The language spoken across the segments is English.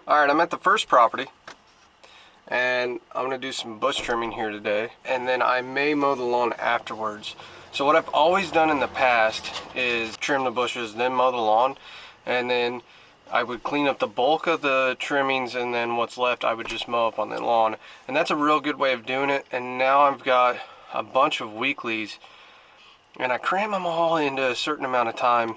Alright, I'm at the first property and I'm going to do some bush trimming here today, and then I may mow the lawn afterwards. So what I've always done in the past is trim the bushes, then mow the lawn, and then I would clean up the bulk of the trimmings, and then what's left I would just mow up on the lawn. And that's a real good way of doing it. And now I've got a bunch of weeklies and I cram them all into a certain amount of time,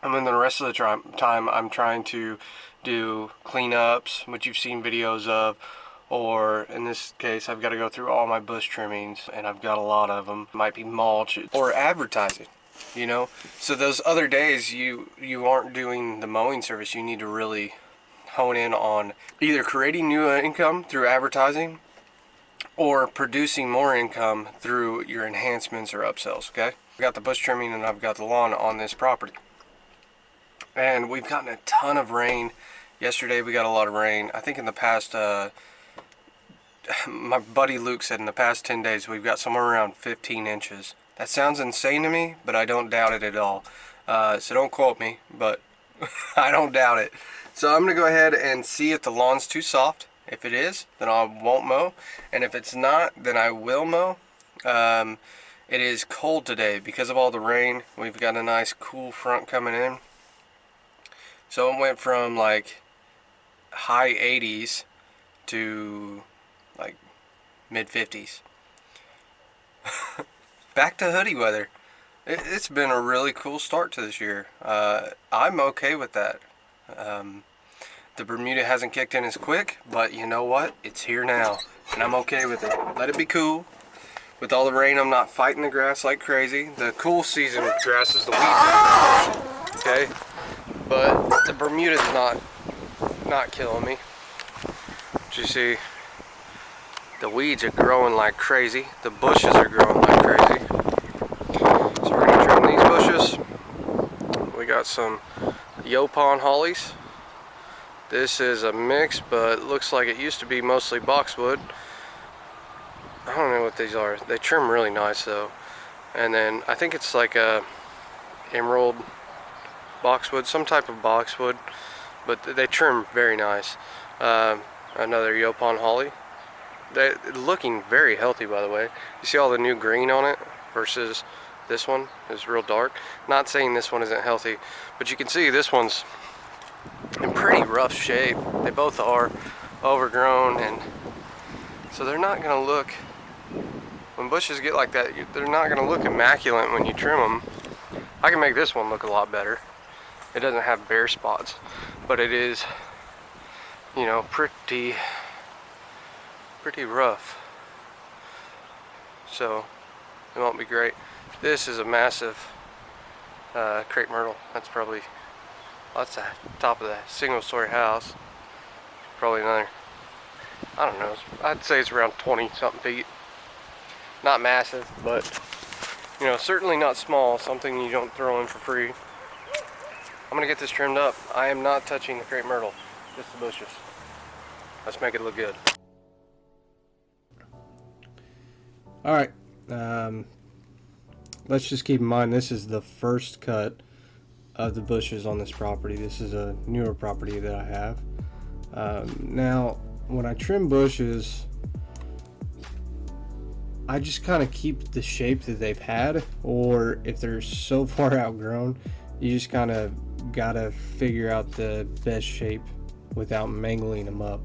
and then the rest of the time I'm trying to do cleanups, which you've seen videos of, or in this case I've got to go through all my bush trimmings, and I've got a lot of them. Might be mulch or advertising, you know. So those other days you aren't doing the mowing service. You need to really hone in on either creating new income through advertising or producing more income through your enhancements or upsells. Okay, I've got the bush trimming and I've got the lawn on this property, and we've gotten a ton of rain. Yesterday we got a lot of rain. I think in the past my buddy Luke said in the past 10 days we've got somewhere around 15 inches. That sounds insane to me, but I don't doubt it at all. So don't quote me, but I don't doubt it. So I'm going to go ahead and see if the lawn's too soft. If it is, then I won't mow. And if it's not, then I will mow. It is cold today because of all the rain. We've got a nice cool front coming in. So it went from like high 80s to like mid 50s. Back to hoodie weather. It's been a really cool start to this year. I'm okay with that. The Bermuda hasn't kicked in as quick, but you know what? It's here now, and I'm okay with it. Let it be cool. With all the rain, I'm not fighting the grass like crazy. The cool season grass is the weeds, okay? But the Bermuda's not killing me. But you see, the weeds are growing like crazy. The bushes are growing like crazy. So we're gonna trim these bushes. We got some Yaupon hollies. This is a mix, but it looks like it used to be mostly boxwood. I don't know what these are. They trim really nice though. And then I think it's like a emerald boxwood, some type of boxwood, but they trim very nice. Another Yaupon holly. They're looking very healthy, by the way. You see all the new green on it versus this one is real dark. Not saying this one isn't healthy, but you can see this one's in pretty rough shape. They both are overgrown, and so they're not going to look, when bushes get like that, they're not going to look immaculate when you trim them. I can make this one look a lot better. It doesn't have bare spots, but it is, you know, pretty rough. So it won't be great. This is a massive crepe myrtle. That's probably, that's the top of the single-story house. Probably another, I don't know, I'd say it's around 20 something feet. Not massive, but you know, certainly not small. Something you don't throw in for free. I'm gonna get this trimmed up. I am not touching the crepe myrtle, just the bushes. Let's make it look good. All right, let's just keep in mind this is the first cut of the bushes on this property. This is a newer property that I have. Now, when I trim bushes, I just kind of keep the shape that they've had, or if they're so far outgrown, you just kind of gotta figure out the best shape without mangling them up.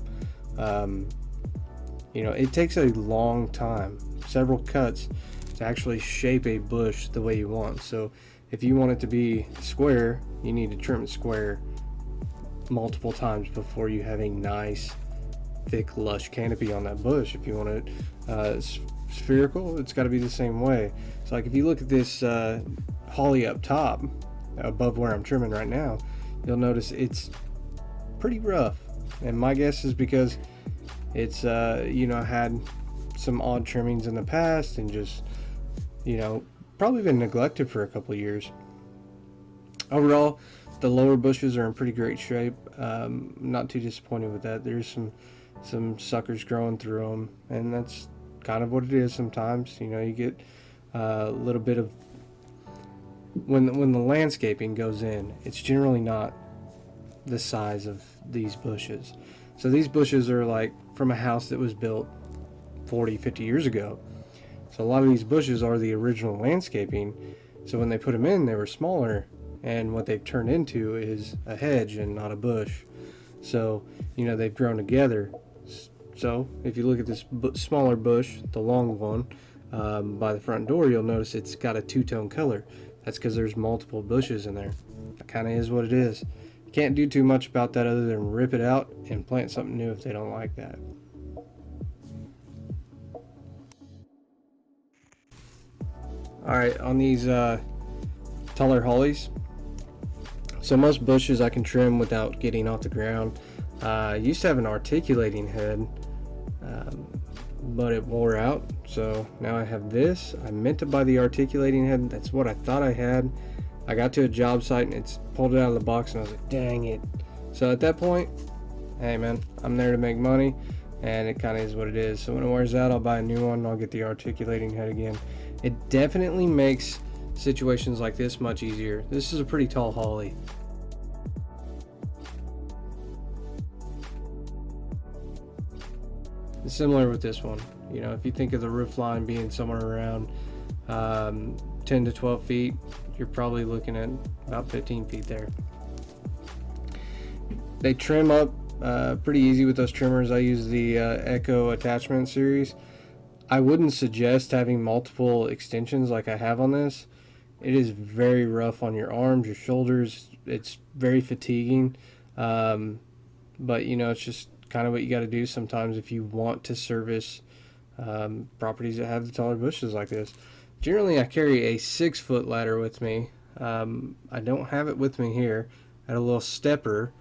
You know, it takes a long time, several cuts, to actually shape a bush the way you want. So if you want it to be square, you need to trim it square multiple times before you have a nice, thick, lush canopy on that bush. If you want it spherical, it's got to be the same way. So like if you look at this holly up top, above where I'm trimming right now, you'll notice it's pretty rough. And my guess is because it's you know, had some odd trimmings in the past and just, you know, probably been neglected for a couple of years. Overall, the lower bushes are in pretty great shape. Not too disappointed with that. There's some suckers growing through them, and that's kind of what it is sometimes. You know, you get a little bit of, when the landscaping goes in, it's generally not the size of these bushes. So these bushes are like from a house that was built 40-50 years ago. So a lot of these bushes are the original landscaping. So when they put them in, they were smaller, and what they've turned into is a hedge and not a bush. So, they've grown together. So if you look at this smaller bush, the long one, by the front door, you'll notice it's got a two-tone color. That's because there's multiple bushes in there. That kind of is what it is. You can't do too much about that other than rip it out and plant something new if they don't like that. Alright, on these taller hollies, so most bushes I can trim without getting off the ground. I used to have an articulating head, but it wore out, so now I have this. I meant to buy the articulating head. That's what I thought I had. I got to a job site and it's pulled it out of the box, and I was like, dang it. So at that point, hey man, I'm there to make money, and it kind of is what it is. So when it wears out, I'll buy a new one and I'll get the articulating head again. It definitely makes situations like this much easier. This is a pretty tall holly. It's similar with this one. If you think of the roof line being somewhere around 10 to 12 feet, you're probably looking at about 15 feet there. They trim up pretty easy with those trimmers. I use the Echo attachment series. I wouldn't suggest having multiple extensions like I have on this. It is very rough on your arms, your shoulders. It's very fatiguing. But it's just kind of what you got to do sometimes if you want to service properties that have the taller bushes like this. Generally, I carry a 6-foot ladder with me. I don't have it with me here. I had a little stepper,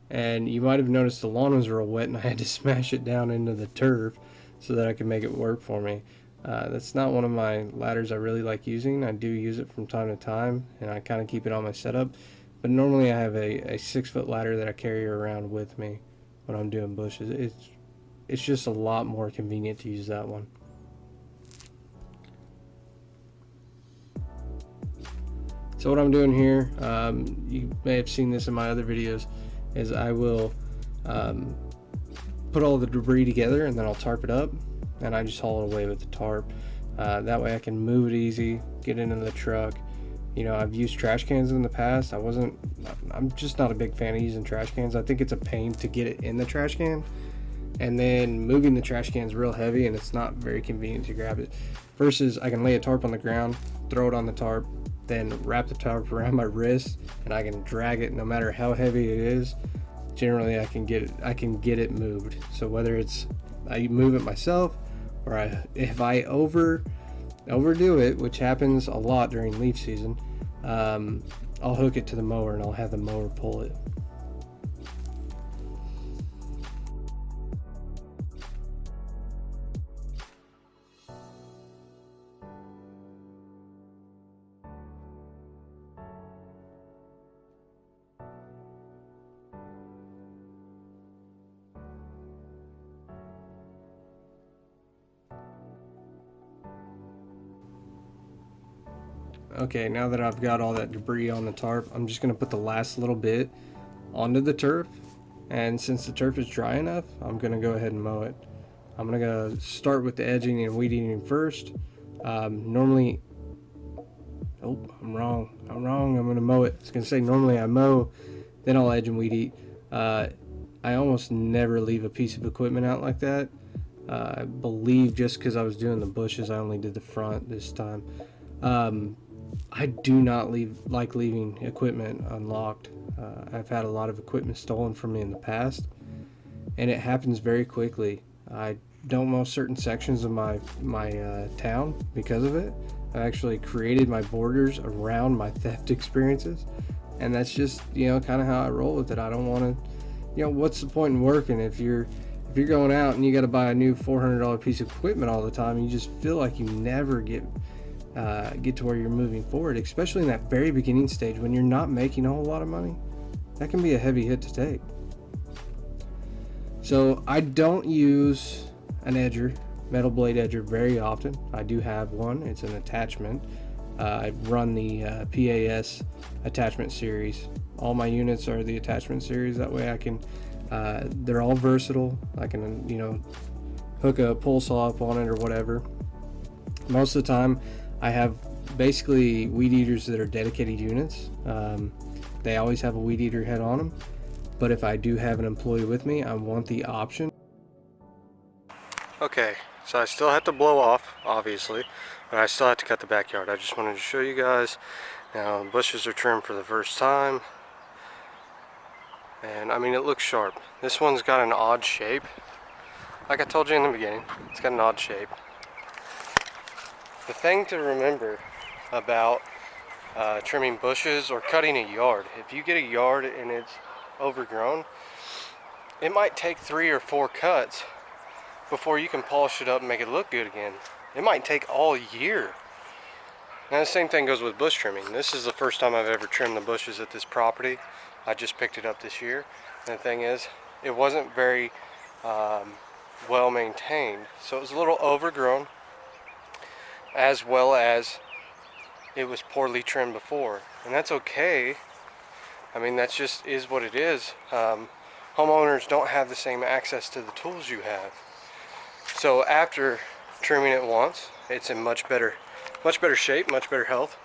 and you might have noticed the lawn was real wet, and I had to smash it down into the turf so that I could make it work for me. That's not one of my ladders I really like using. I do use it from time to time, and I kind of keep it on my setup. But normally I have a 6-foot ladder that I carry around with me when I'm doing bushes. It's just a lot more convenient to use that one. So what I'm doing here, you may have seen this in my other videos, is I will put all the debris together and then I'll tarp it up, and I just haul it away with the tarp. That way I can move it easy, get into the truck. I've used trash cans in the past. I'm just not a big fan of using trash cans. I think it's a pain to get it in the trash can, and then moving the trash can is real heavy and it's not very convenient to grab it. Versus I can lay a tarp on the ground, throw it on the tarp, then wrap the tarp around my wrist, and I can drag it no matter how heavy it is. Generally I can get it moved. So whether it's I move it myself, or if I overdo it, which happens a lot during leaf season, I'll hook it to the mower and I'll have the mower pull it. Okay, now that I've got all that debris on the tarp, I'm just going to put the last little bit onto the turf, and since the turf is dry enough, I'm going to go ahead and mow it. I'm going to start with the edging and weed eating first. Normally, I'm wrong. I'm going to mow it. I was going to say normally I mow, then I'll edge and weed eat. I almost never leave a piece of equipment out like that. I believe just because I was doing the bushes, I only did the front this time. I do not like leaving equipment unlocked. I've had a lot of equipment stolen from me in the past, and it happens very quickly. I don't mow certain sections of my town because of it. I actually created my borders around my theft experiences, and that's just kind of how I roll with it. I don't want to, what's the point in working if you're going out and you got to buy a new $400 piece of equipment all the time? You just feel like you never get to where you're moving forward, especially in that very beginning stage when you're not making a whole lot of money. That can be a heavy hit to take. So I don't use an edger, metal blade edger, very often. I do have one. It's an attachment. I run the PAS attachment series. All my units are the attachment series. That way I can, they're all versatile. I can, hook a pole saw up on it or whatever. Most of the time I have basically weed eaters that are dedicated units. They always have a weed eater head on them. But if I do have an employee with me, I want the option. Okay, so I still have to blow off, obviously, but I still have to cut the backyard. I just wanted to show you guys. Now, the bushes are trimmed for the first time. And I mean, it looks sharp. This one's got an odd shape. Like I told you in the beginning, it's got an odd shape. The thing to remember about trimming bushes or cutting a yard, if you get a yard and it's overgrown, it might take 3 or 4 cuts before you can polish it up and make it look good again. It might take all year. Now the same thing goes with bush trimming. This is the first time I've ever trimmed the bushes at this property. I just picked it up this year. And the thing is, it wasn't very well maintained. So it was a little overgrown, as well as it was poorly trimmed before. And that's okay. I mean, that's just is what it is. Homeowners don't have the same access to the tools you have. So after trimming it once, it's in much better shape, much better health.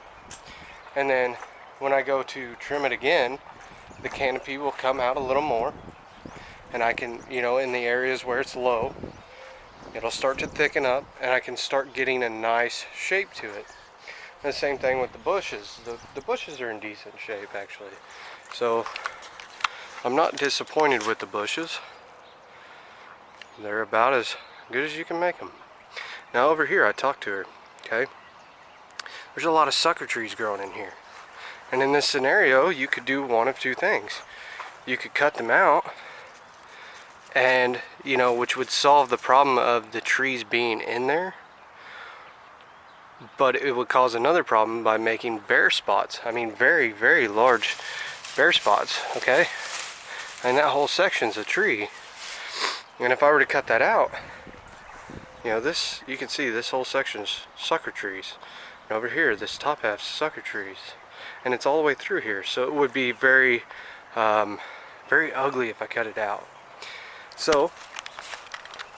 And then when I go to trim it again, the canopy will come out a little more, and I can, in the areas where it's low, it'll start to thicken up, and I can start getting a nice shape to it. And the same thing with the bushes. The bushes are in decent shape, actually. So I'm not disappointed with the bushes. They're about as good as you can make them. Now over here, I talked to her, okay? There's a lot of sucker trees growing in here. And in this scenario, you could do one of two things. You could cut them out, and, which would solve the problem of the trees being in there. But it would cause another problem by making bare spots. I mean, very, very large bare spots, okay? And that whole section's a tree. And if I were to cut that out, this, you can see this whole section's sucker trees. And over here, this top half's sucker trees. And it's all the way through here. So it would be very, very ugly if I cut it out. So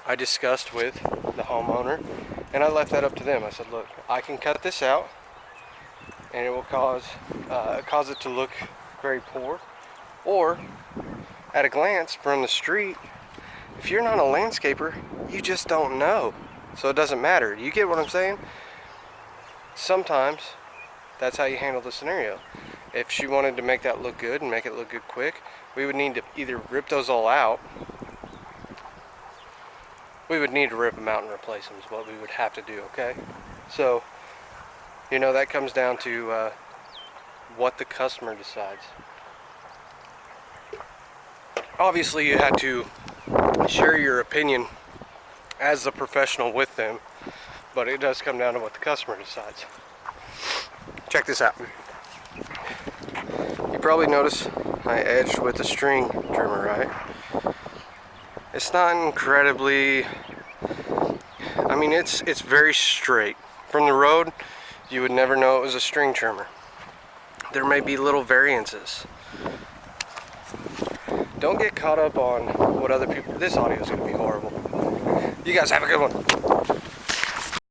I discussed with the homeowner, and I left that up to them. I said, look, I can cut this out, and it will cause it to look very poor. Or, at a glance from the street, if you're not a landscaper, you just don't know. So it doesn't matter. You get what I'm saying? Sometimes that's how you handle the scenario. If she wanted to make that look good and make it look good quick, we would need to either rip those all out. We would need to rip them out and replace them is what we would have to do, okay? So, that comes down to what the customer decides. Obviously, you have to share your opinion as a professional with them, but it does come down to what the customer decides. Check this out. You probably noticed I edged with a string trimmer, right? It's not incredibly, I mean, it's very straight. From the road, you would never know it was a string trimmer. There may be little variances. Don't get caught up on what other people, this audio is going to be horrible. You guys have a good one.